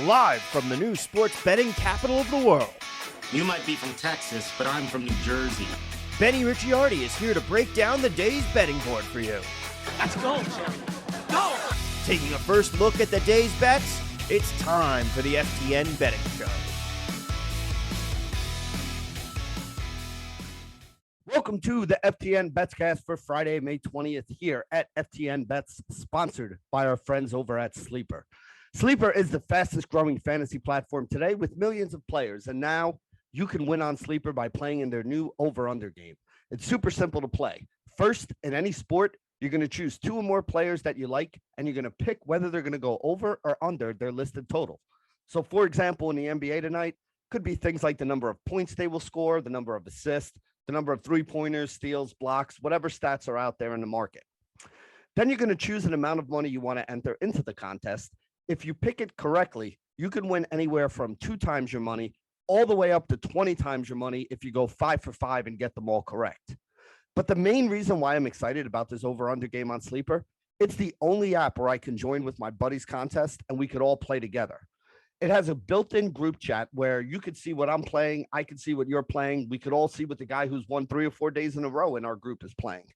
live from the new sports betting capital of the world. You might be from Texas, but I'm from New Jersey. Benny Ricciardi is here to break down the day's betting board for you. Let's go, Jerry. Go! Taking a first look at the day's bets, it's time for the FTN Betting Show. Welcome to the FTN Betscast for Friday, May 20th here at FTN Bets, sponsored by our friends over at Sleeper. Sleeper is the fastest growing fantasy platform today with millions of players, and now you can win on Sleeper by playing in their new over-under game. It's super simple to play. First, in any sport, you're going to choose two or more players that you like, and you're going to pick whether they're going to go over or under their listed total. So, for example, in the NBA tonight, could be things like the number of points they will score, the number of assists, the number of three-pointers, steals, blocks, whatever stats are out there in the market. Then you're going to choose an amount of money you want to enter into the contest. If you pick it correctly, you can win anywhere from 2 times your money all the way up to 20 times your money if you go 5 for 5 and get them all correct. But the main reason why I'm excited about this over-under game on Sleeper, it's the only app where I can join with my buddies contest and we could all play together. It has a built-in group chat where you could see what I'm playing. I could see what you're playing. We could all see what the guy who's won 3 or 4 days in a row in our group is playing.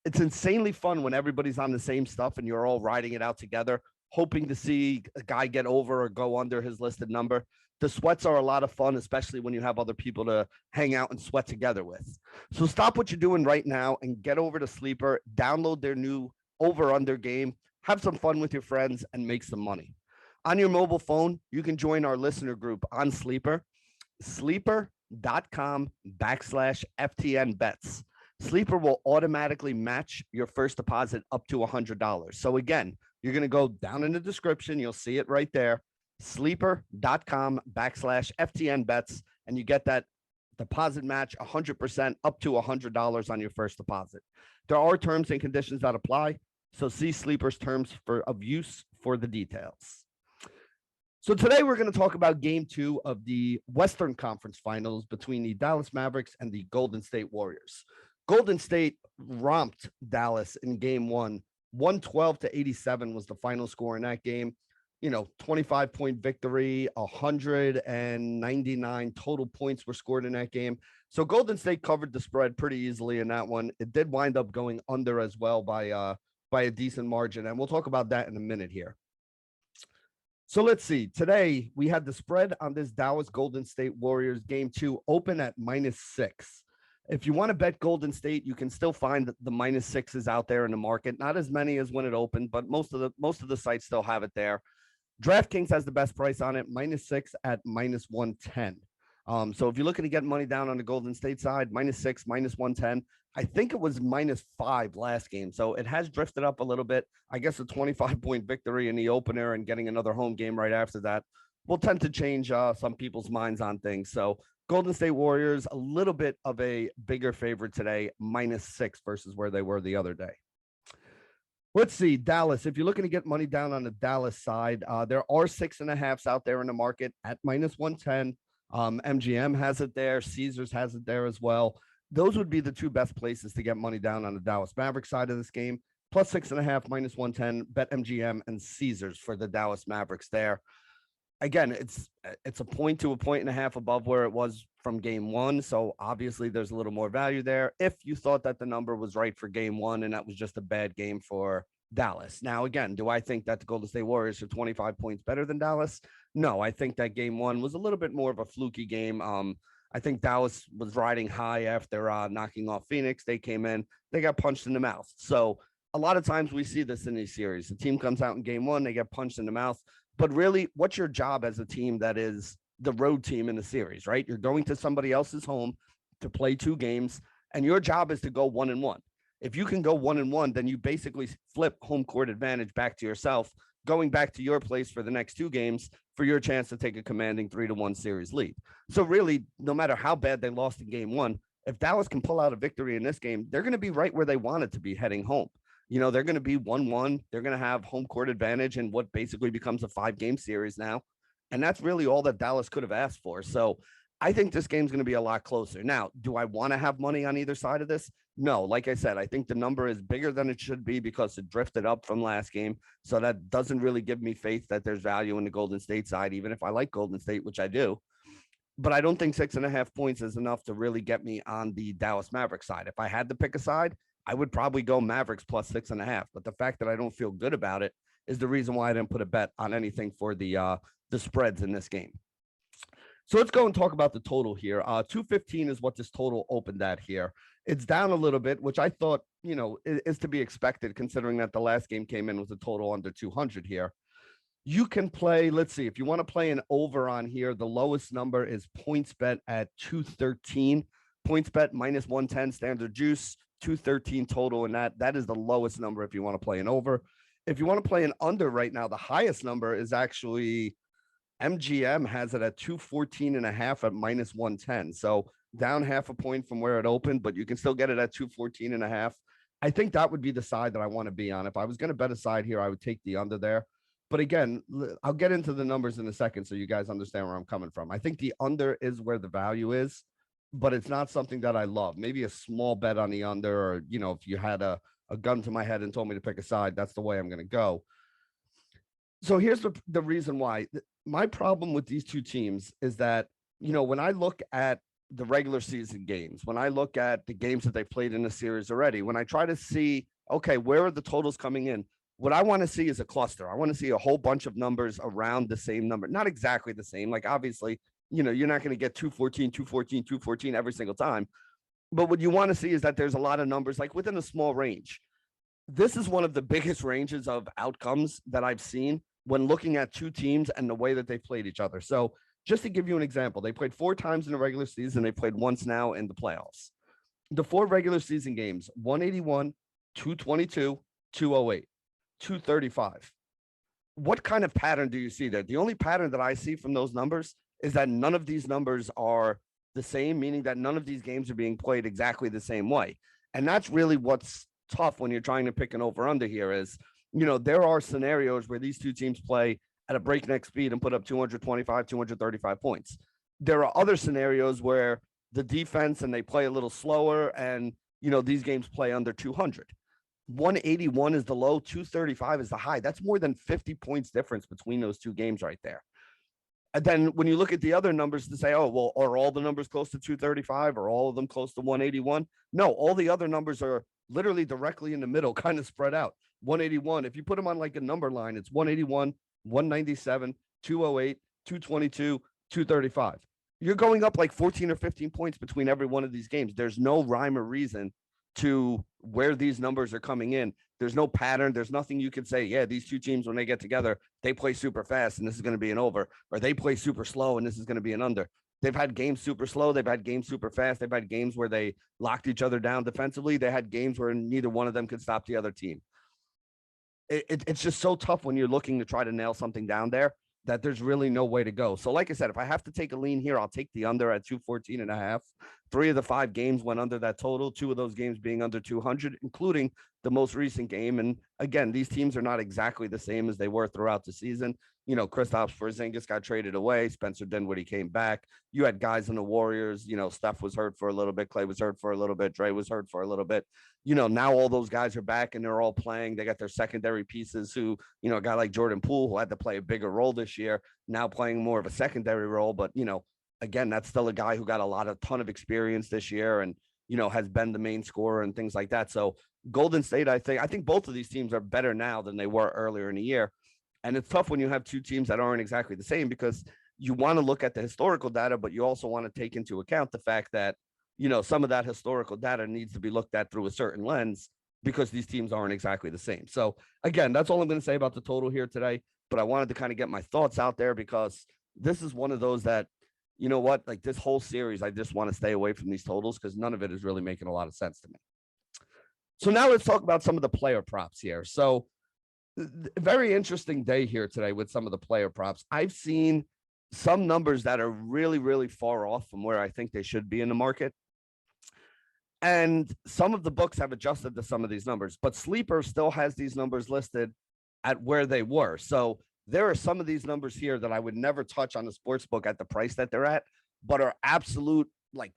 It's insanely fun when everybody's on the same stuff and you're all riding it out together, hoping to see a guy get over or go under his listed number. The sweats are a lot of fun, especially when you have other people to hang out and sweat together with. So stop what you're doing right now and get over to Sleeper, download their new over-under game, have some fun with your friends, and make some money. On your mobile phone, you can join our listener group on Sleeper, sleeper.com/FTNBets. Sleeper will automatically match your first deposit up to $100. So again, you're going to go down in the description. You'll see it right there, sleeper.com/FTNBets, and you get that deposit match 100% up to $100 on your first deposit. There are terms and conditions that apply, so see Sleeper's terms of use for the details. So today we're going to talk about Game 2 of the Western Conference Finals between the Dallas Mavericks and the Golden State Warriors. Golden State romped Dallas in Game 1. 112-87 was the final score in that game. 25-point victory, 199 total points were scored in that game. So Golden State covered the spread pretty easily in that one. It did wind up going under as well by a decent margin, and we'll talk about that in a minute here. So let's see. Today, we had the spread on this Dallas Golden State Warriors Game 2 open at -6. If you want to bet Golden State, you can still find the -6s out there in the market. Not as many as when it opened, but most of the sites still have it there. DraftKings has the best price on it, -6 at -110. So if you're looking to get money down on the Golden State side, -6, -110. I think it was -5 last game. So it has drifted up a little bit. I guess a 25-point victory in the opener and getting another home game right after that will tend to change some people's minds on things. So Golden State Warriors, a little bit of a bigger favorite today, -6 versus where they were the other day. Let's see, Dallas. If you're looking to get money down on the Dallas side, there are 6.5s out there in the market at -110. MGM has it there. Caesars has it there as well. Those would be the two best places to get money down on the Dallas Mavericks side of this game. Plus 6.5, -110, bet MGM and Caesars for the Dallas Mavericks there. Again, it's a point to a point and a half above where it was from Game 1. So obviously there's a little more value there. If you thought that the number was right for Game 1 and that was just a bad game for Dallas. Now, again, do I think that the Golden State Warriors are 25 points better than Dallas? No, I think that Game 1 was a little bit more of a fluky game. I think Dallas was riding high after knocking off Phoenix. They came in, they got punched in the mouth. So a lot of times we see this in these series. The team comes out in Game 1, they get punched in the mouth. But really, what's your job as a team that is the road team in the series, right? You're going to somebody else's home to play 2 games, and your job is to go 1-1. If you can go 1-1, then you basically flip home court advantage back to yourself, going back to your place for the next 2 games for your chance to take a commanding 3-1 series lead. So really, no matter how bad they lost in Game 1, if Dallas can pull out a victory in this game, they're going to be right where they wanted to be heading home. They're going to be 1-1. They're going to have home court advantage in what basically becomes a 5-game series now. And that's really all that Dallas could have asked for. So I think this game's going to be a lot closer. Now, do I want to have money on either side of this? No, like I said, I think the number is bigger than it should be because it drifted up from last game. So that doesn't really give me faith that there's value in the Golden State side, even if I like Golden State, which I do. But I don't think 6.5 points is enough to really get me on the Dallas Mavericks side. If I had to pick a side, I would probably go Mavericks plus 6.5. But the fact that I don't feel good about it is the reason why I didn't put a bet on anything for the spreads in this game. So let's go and talk about the total here. 215 is what this total opened at here. It's down a little bit, which I thought, is to be expected considering that the last game came in with a total under 200 here. You can play, let's see, if you want to play an over on here, the lowest number is PointsBet at 213. PointsBet minus 110 standard juice, 213 total, and that is the lowest number if you want to play an over. If you want to play an under right now, the highest number is actually MGM has it at 214.5 at minus 110. So down half a point from where it opened, but you can still get it at 214.5. I think that would be the side that I want to be on. If I was going to bet a side here, I would take the under there. But again, I'll get into the numbers in a second so you guys understand where I'm coming from. I think the under is where the value is, but it's not something that I love. Maybe a small bet on the under, or, if you had a gun to my head and told me to pick a side, that's the way I'm going to go. So here's the reason why. My problem with these two teams is that, when I look at the regular season games, when I look at the games that they played in the series already, when I try to see, okay, where are the totals coming in? What I want to see is a cluster. I want to see a whole bunch of numbers around the same number, not exactly the same. Like, obviously, you're not going to get 214, 214, 214 every single time. But what you want to see is that there's a lot of numbers like within a small range. This is one of the biggest ranges of outcomes that I've seen when looking at two teams and the way that they played each other. So just to give you an example, they played 4 times in the regular season. They played once now in the playoffs. The 4 regular season games, 181, 222, 208, 235. What kind of pattern do you see there? The only pattern that I see from those numbers is that none of these numbers are the same, meaning that none of these games are being played exactly the same way. And that's really what's tough when you're trying to pick an over-under here is, there are scenarios where these two teams play at a breakneck speed and put up 225, 235 points. There are other scenarios where the defense and they play a little slower and, these games play under 200. 181 is the low, 235 is the high. That's more than 50 points difference between those two games right there. And then when you look at the other numbers to say, oh, well, are all the numbers close to 235 or all of them close to 181? No, all the other numbers are literally directly in the middle, kind of spread out. 181, if you put them on like a number line, it's 181, 197, 208, 222, 235. You're going up like 14 or 15 points between every one of these games. There's no rhyme or reason to where these numbers are coming in. There's no pattern. There's nothing you could say, yeah, these two teams, when they get together, they play super fast and this is going to be an over, or they play super slow and this is going to be an under. They've had games super slow. They've had games super fast. They've had games where they locked each other down defensively. They had games where neither one of them could stop the other team. It's just so tough when you're looking to try to nail something down there that there's really no way to go. So like I said, if I have to take a lean here, I'll take the under at 214.5. 3 of the 5 games went under that total, 2 of those games being under 200, including the most recent game. And again, these teams are not exactly the same as they were throughout the season. Kristaps Porzingis got traded away. Spencer Dinwiddie came back. You had guys in the Warriors. Steph was hurt for a little bit. Clay was hurt for a little bit. Dre was hurt for a little bit. Now all those guys are back and they're all playing. They got their secondary pieces who, a guy like Jordan Poole, who had to play a bigger role this year, now playing more of a secondary role. But, again, that's still a guy who got a ton of experience this year and, has been the main scorer and things like that. So Golden State, I think both of these teams are better now than they were earlier in the year. And it's tough when you have two teams that aren't exactly the same because you want to look at the historical data, but you also want to take into account the fact that, some of that historical data needs to be looked at through a certain lens because these teams aren't exactly the same. So again, that's all I'm going to say about the total here today, but I wanted to kind of get my thoughts out there because this is one of those that, like this whole series, I just want to stay away from these totals because none of it is really making a lot of sense to me. So now let's talk about some of the player props here. So very interesting day here today with some of the player props. I've seen some numbers that are really, really far off from where I think they should be in the market. And some of the books have adjusted to some of these numbers, but Sleeper still has these numbers listed at where they were. So there are some of these numbers here that I would never touch on the sports book at the price that they're at, but are absolute like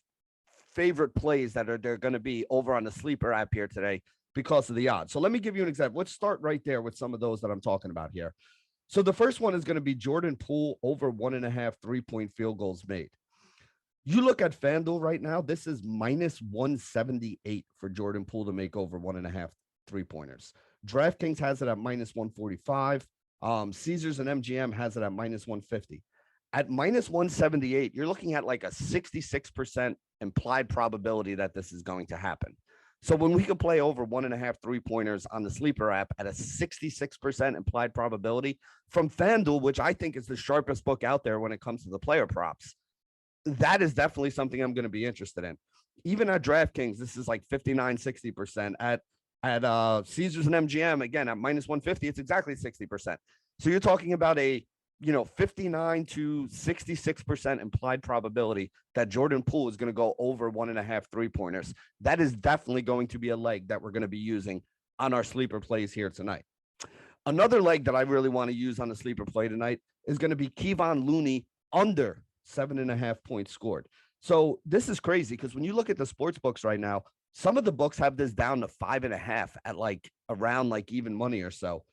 favorite plays that they're going to be over on the sleeper app here today because of the odds. So let me give you an example. Let's start right there with some of those that I'm talking about here. So the first one is going to be Jordan Poole over 1.5 3-point field goals made. You look at FanDuel right now, this is minus 178 for Jordan Poole to make over 1.5 3-pointers. DraftKings has it at minus 145. Caesars and MGM has it at minus 150. At minus 178, you're looking at like a 66% implied probability that this is going to happen. So when we could play over 1.5 3-pointers on the sleeper app at a 66% implied probability from FanDuel, which I think is the sharpest book out there when it comes to the player props, that is definitely something I'm going to be interested in. Even at DraftKings, this is like 59, 60%. At Caesars and MGM, again, at minus 150, it's exactly 60%. So you're talking about a 59 to 66% implied probability that Jordan Poole is going to go over 1.5 3-pointers. That is definitely going to be a leg that we're going to be using on our sleeper plays here tonight. Another leg that I really want to use on the sleeper play tonight is going to be Kivon Looney under 7.5 points scored. So this is crazy because when you look at the sports books right now, some of the books have this down to 5.5 at like around like even money or so.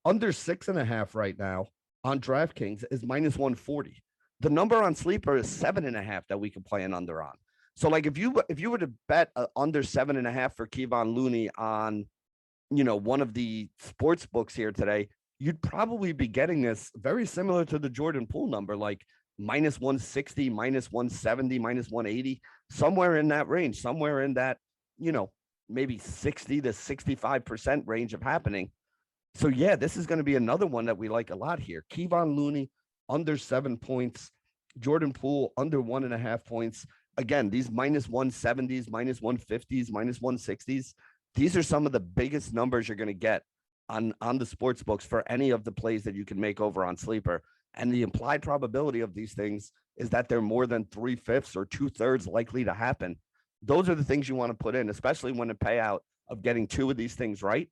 Under 6.5 right now on DraftKings is minus 140. The number on sleeper is 7.5 that we can play an under on. So like if you were to bet under 7.5 for Kivon Looney on, one of the sports books here today, you'd probably be getting this very similar to the Jordan Poole number, like minus 160, minus 170, minus 180, somewhere in that range, somewhere in that, maybe 60 to 65% range of happening. So, yeah, this is going to be another one that we like a lot here. Kivon Looney under 7 points, Jordan Poole under 1.5 points. Again, these minus 170s, minus 150s, minus 160s, these are some of the biggest numbers you're going to get on the sports books for any of the plays that you can make over on sleeper. And the implied probability of these things is that they're more than 3/5 or 2/3 likely to happen. Those are the things you want to put in, especially when the payout of getting two of these things right,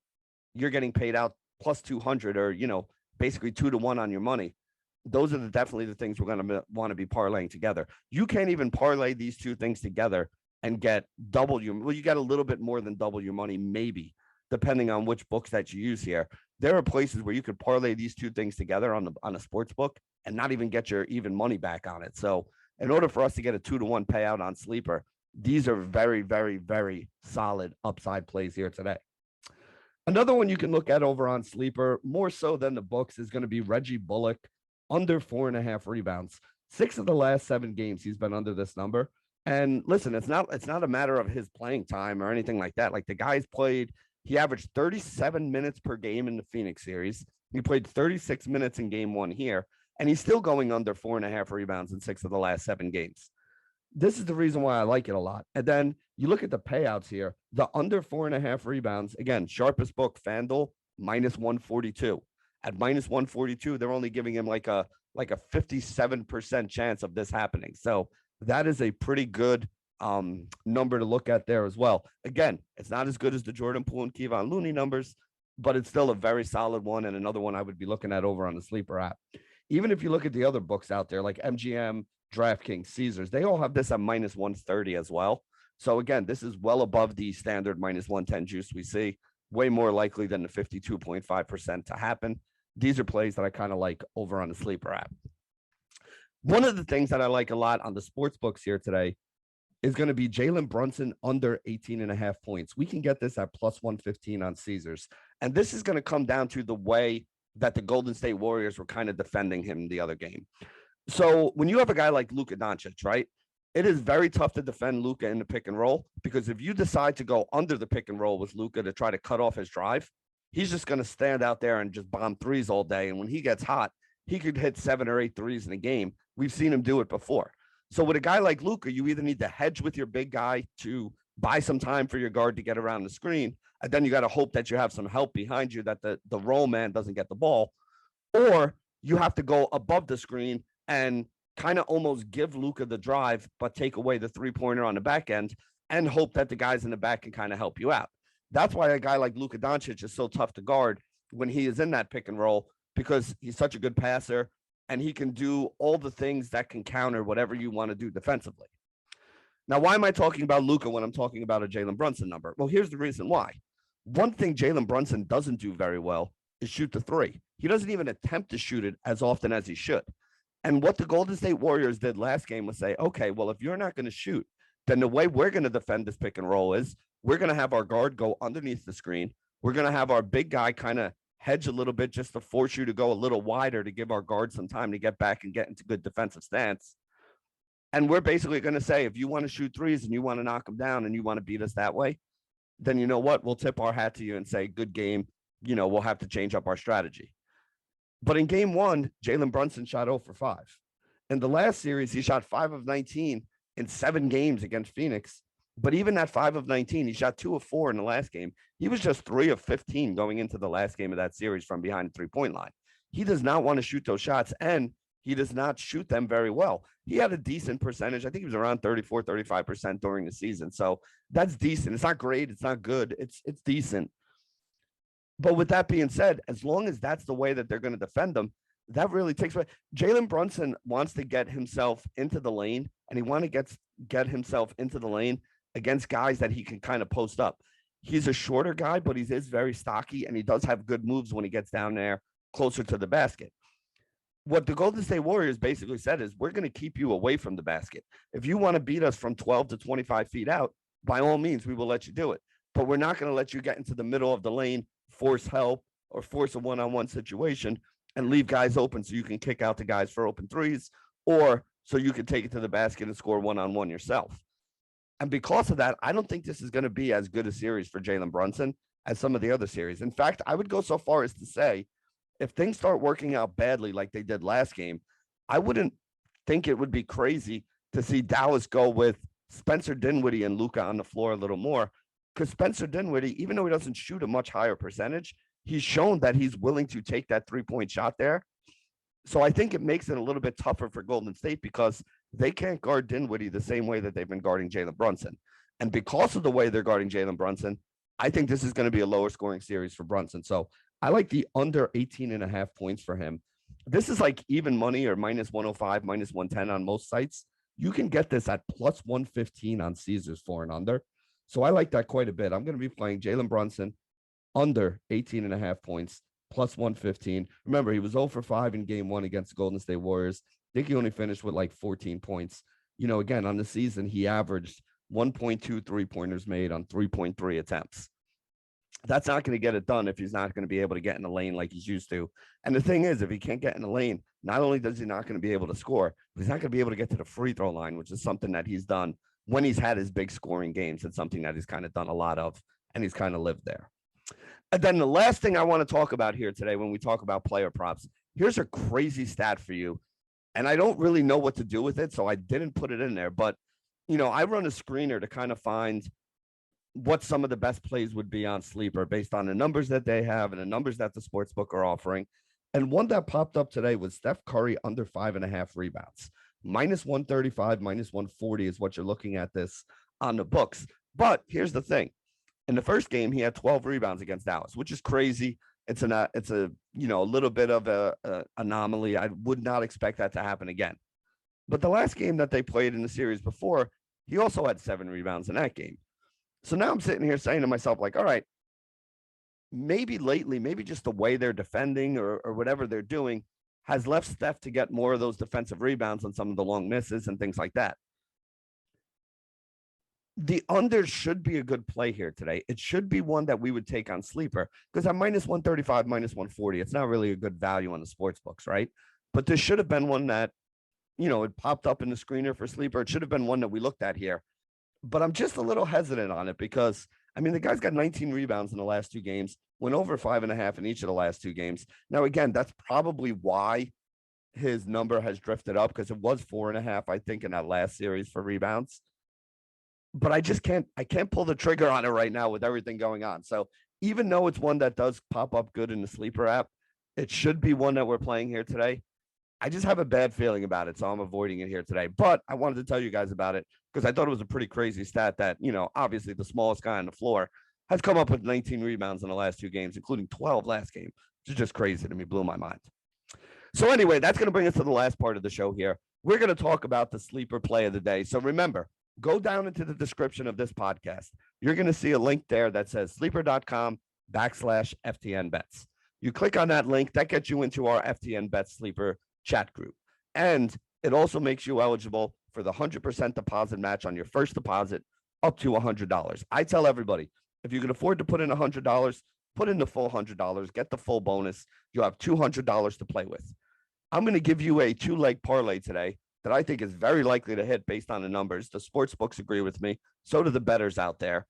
you're getting paid out plus 200 or, basically 2 to 1 on your money. Those are definitely the things we're going to want to be parlaying together. You can't even parlay these two things together and get double you get a little bit more than double your money, maybe, depending on which books that you use here. There are places where you could parlay these two things together on a sports book and not even get your even money back on it. So in order for us to get a 2 to 1 payout on sleeper, these are very, very, very solid upside plays here today. Another one you can look at over on sleeper, more so than the books, is going to be Reggie Bullock under 4.5 rebounds. 6 of the last 7 games he's been under this number. And listen, it's not a matter of his playing time or anything like that. Like the guy's played, he averaged 37 minutes per game in the Phoenix series. He played 36 minutes in game 1 here, and he's still going under 4.5 rebounds in 6 of the last 7 games. This is the reason why I like it a lot. And then you look at the payouts here, the under 4.5 rebounds, again, sharpest book, FanDuel, minus 142. At minus 142, they're only giving him like a 57% chance of this happening. So that is a pretty good number to look at there as well. Again, it's not as good as the Jordan Poole and Kivon Looney numbers, but it's still a very solid one and another one I would be looking at over on the sleeper app. Even if you look at the other books out there like MGM, DraftKings, Caesars, they all have this at minus 130 as well. So again, this is well above the standard minus 110 juice we see, way more likely than the 52.5% to happen. These are plays that I kind of like over on the sleeper app. One of the things that I like a lot on the sports books here today is going to be Jalen Brunson under 18.5 points. We can get this at plus 115 on Caesars. And this is going to come down to the way that the Golden State Warriors were kind of defending him the other game. So when you have a guy like Luka Doncic, right, it is very tough to defend Luka in the pick and roll, because if you decide to go under the pick and roll with Luka to try to cut off his drive, he's just going to stand out there and just bomb threes all day. And when he gets hot, he could hit 7 or 8 threes in a game. We've seen him do it before. So with a guy like Luka, you either need to hedge with your big guy to buy some time for your guard to get around the screen, and then you got to hope that you have some help behind you, that the roll man doesn't get the ball, or you have to go above the screen and kind of almost give Luka the drive, but take away the three-pointer on the back end and hope that the guys in the back can kind of help you out. That's why a guy like Luka Doncic is so tough to guard when he is in that pick and roll, because he's such a good passer and he can do all the things that can counter whatever you want to do defensively. Now, why am I talking about Luka when I'm talking about a Jalen Brunson number? Well, here's the reason why. One thing Jalen Brunson doesn't do very well is shoot the three. He doesn't even attempt to shoot it as often as he should. And what the Golden State Warriors did last game was say, okay, well, if you're not going to shoot, then the way we're going to defend this pick and roll is we're going to have our guard go underneath the screen. We're going to have our big guy kind of hedge a little bit just to force you to go a little wider to give our guard some time to get back and get into good defensive stance. And we're basically going to say, if you want to shoot threes and you want to knock them down and you want to beat us that way, then you know what? We'll tip our hat to you and say, good game. We'll have to change up our strategy. But in game one, Jalen Brunson shot 0 for 5. In the last series, he shot 5 of 19 in 7 games against Phoenix. But even that 5 of 19, he shot 2 of 4 in the last game. He was just 3 of 15 going into the last game of that series from behind the 3-point line. He does not want to shoot those shots, and he does not shoot them very well. He had a decent percentage. I think he was around 34, 35% during the season. So that's decent. It's not great. It's not good. It's decent. But with that being said, as long as that's the way that they're going to defend them, that really takes away. Jalen Brunson wants to get himself into the lane, and he wants to get himself into the lane against guys that he can kind of post up. He's a shorter guy, but he is very stocky, and he does have good moves when he gets down there closer to the basket. What the Golden State Warriors basically said is, we're going to keep you away from the basket. If you want to beat us from 12 to 25 feet out, by all means, we will let you do it. But we're not going to let you get into the middle of the lane, force help, or force a one-on-one situation and leave guys open so you can kick out the guys for open threes, or so you can take it to the basket and score one-on-one yourself. And because of that, I don't think this is going to be as good a series for Jalen Brunson as some of the other series. In fact, I would go so far as to say, if things start working out badly like they did last game, I wouldn't think it would be crazy to see Dallas go with Spencer Dinwiddie and Luka on the floor a little more, because Spencer Dinwiddie, even though he doesn't shoot a much higher percentage, he's shown that he's willing to take that 3-point shot there. So I think it makes it a little bit tougher for Golden State because they can't guard Dinwiddie the same way that they've been guarding Jalen Brunson. And because of the way they're guarding Jalen Brunson, I think this is going to be a lower scoring series for Brunson. So I like the under 18.5 points for him. This is like even money or minus 105, minus 110 on most sites. You can get this at plus 115 on Caesars for and under. So I like that quite a bit. I'm going to be playing Jalen Brunson under 18.5 points, plus 115. Remember, he was 0 for 5 in game 1 against the Golden State Warriors. I think he only finished with like 14 points. Again, on the season, he averaged 1.2 3-pointers made on 3.3 attempts. That's not going to get it done if he's not going to be able to get in the lane like he's used to. And the thing is, if he can't get in the lane, not only does he not going to be able to score, but he's not going to be able to get to the free throw line, which is something that he's done when he's had his big scoring games. It's something that he's kind of done a lot of, and he's kind of lived there. And then the last thing I want to talk about here today when we talk about player props, here's a crazy stat for you. And I don't really know what to do with it, so I didn't put it in there. But, I run a screener to kind of find what some of the best plays would be on Sleeper based on the numbers that they have and the numbers that the sportsbook are offering. And one that popped up today was Steph Curry under 5.5 rebounds. Minus 135, minus 140 is what you're looking at this on the books. But here's the thing. In the first game, he had 12 rebounds against Dallas, which is crazy. It's a little bit of a anomaly. I would not expect that to happen again. But the last game that they played in the series before, he also had 7 rebounds in that game. So now I'm sitting here saying to myself, like, all right, maybe lately, maybe just the way they're defending or whatever they're doing has left Steph to get more of those defensive rebounds on some of the long misses and things like that. The under should be a good play here today. It should be one that we would take on Sleeper because at minus 135, minus 140, it's not really a good value on the sports books, right? But this should have been one that, it popped up in the screener for Sleeper. It should have been one that we looked at here. But I'm just a little hesitant on it because, the guy's got 19 rebounds in the last 2 games, went over 5.5 in each of the last 2 games. Now, again, that's probably why his number has drifted up because it was 4.5, I think, in that last series for rebounds. But I can't pull the trigger on it right now with everything going on. So even though it's one that does pop up good in the Sleeper app, it should be one that we're playing here today. I just have a bad feeling about it, so I'm avoiding it here today. But I wanted to tell you guys about it because I thought it was a pretty crazy stat that, obviously the smallest guy on the floor has come up with 19 rebounds in the last 2 games, including 12 last game, which is just crazy to me, blew my mind. So anyway, that's going to bring us to the last part of the show here. We're going to talk about the Sleeper play of the day. So remember, go down into the description of this podcast. You're going to see a link there that says sleeper.com/FTNBets. You click on that link, that gets you into our FTN Bet Sleeper chat group. And it also makes you eligible for the 100% deposit match on your first deposit up to $100. I tell everybody, if you can afford to put in $100, put in the full $100, get the full bonus. You'll have $200 to play with. I'm going to give you a 2-leg parlay today that I think is very likely to hit based on the numbers. The sports books agree with me. So do the bettors out there.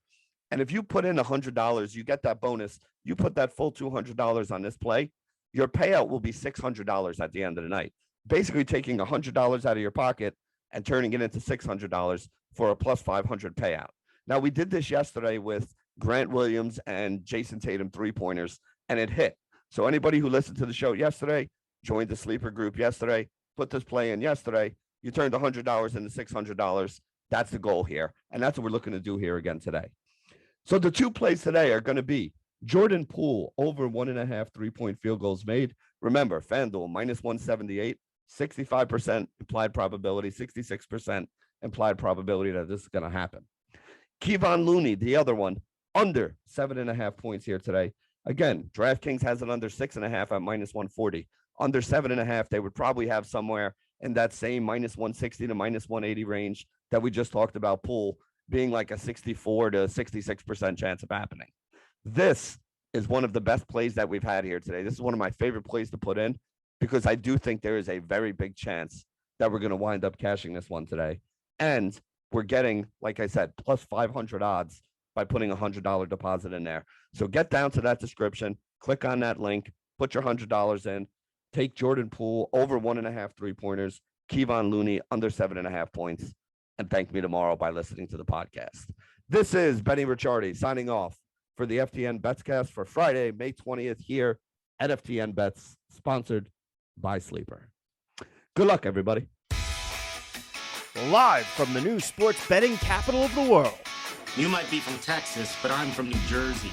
And if you put in $100, you get that bonus. You put that full $200 on this play, your payout will be $600 at the end of the night. Basically taking $100 out of your pocket and turning it into $600 for a plus 500 payout. Now, we did this yesterday with Grant Williams and Jason Tatum 3-pointers, and it hit. So anybody who listened to the show yesterday, joined the sleeper group yesterday, put this play in yesterday, you turned $100 into $600. That's the goal here. And that's what we're looking to do here again today. So the 2 plays today are going to be Jordan Poole over 1.5 3-point field goals made. Remember, FanDuel -178, 65% implied probability, 66% implied probability that this is going to happen. Kivon Looney, the other one, under 7.5 points here today. Again, DraftKings has it under 6.5 at -140. Under 7.5, they would probably have somewhere in that same -160 to -180 range that we just talked about. Poole being like a 64 to 66% chance of happening. This is one of the best plays that we've had here today. This is one of my favorite plays to put in because I do think there is a very big chance that we're going to wind up cashing this one today. And we're getting, like I said, plus 500 odds by putting a $100 deposit in there. So get down to that description, click on that link, put your $100 in, take Jordan Poole over 1.5 3-pointers, Kivon Looney under 7.5 points, and thank me tomorrow by listening to the podcast. This is Benny Ricciardi signing off for the FTN Betscast for Friday, May 20th here at FTN Bets, sponsored by Sleeper. Good luck, everybody. Live from the new sports betting capital of the world. You might be from Texas, but I'm from New Jersey.